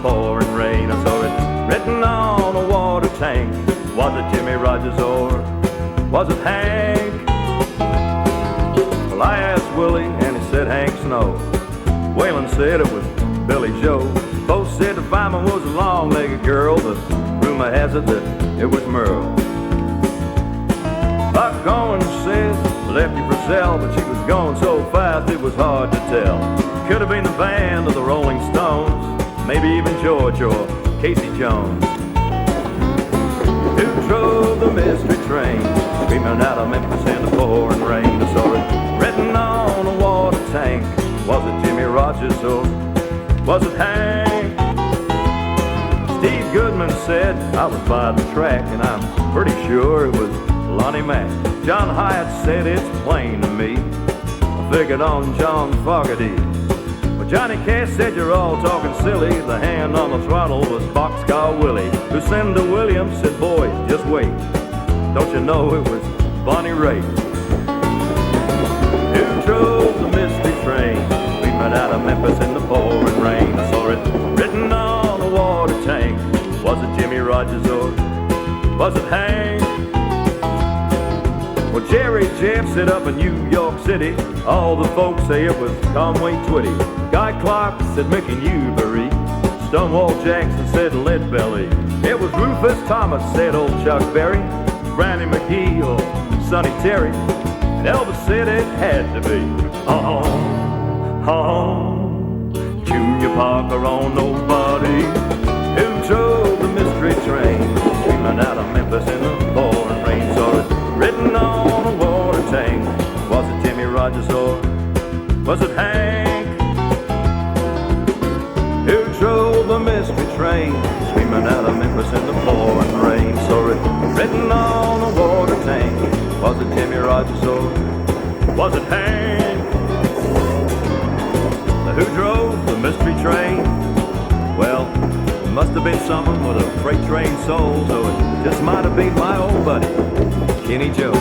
pouring rain. I saw it written on a water tank. Was it Jimmy Rogers or was it Hank? Well, I asked Willie and he said Hank Snow. Waylon said it was Billy Joe. Both said the fireman was a long-legged girl, but rumor has it that it was Merle. Buck Owens said Lefty Frizzell, but she was going so fast it was hard to tell. Could have been the band of the Rolling Stones, maybe even George or Casey Jones. Who drove the mystery train, screaming out of Memphis in the pouring rain? I saw it written on a water tank. Was it Jimmy Rogers or was it Hank? Steve Goodman said I was by the track, and I'm pretty sure it was Lonnie Mack. John Hyatt said it's plain to me. I figured on John Fogerty. Well, Johnny Cash said you're all talking silly. The hand on the throttle was Boxcar Willie. Lucinda Williams said, boys, just wait. Don't you know it was Bonnie Raitt? Who drove the mystery train? We met out of Memphis in the pouring rain. I saw it written on a water tank. Was it Jimmy Rogers or was it Hank? Well, Jerry Jeff set up in New York City. All the folks say it was Conway Twitty. Guy Clark said Mickey Newbury. Stonewall Jackson said Leadbelly. It was Rufus Thomas said old Chuck Berry. Brownie McGee or Sonny Terry. And Elvis said it had to be Junior Parker on Nobody. Who drove the mystery train, screaming out of Memphis in the pouring rain? Saw it written on a water tank. Was it Jimmy Rogers or was it Hank? Who drove the mystery train, screaming out of Memphis in the pouring rain? Saw it written on a water tank. Was it Jimmy Rogers or was it Hank? Who drove the mystery train? Well, it must have been someone with a freight train soul, so it just might have been my old buddy, Kenny Joe.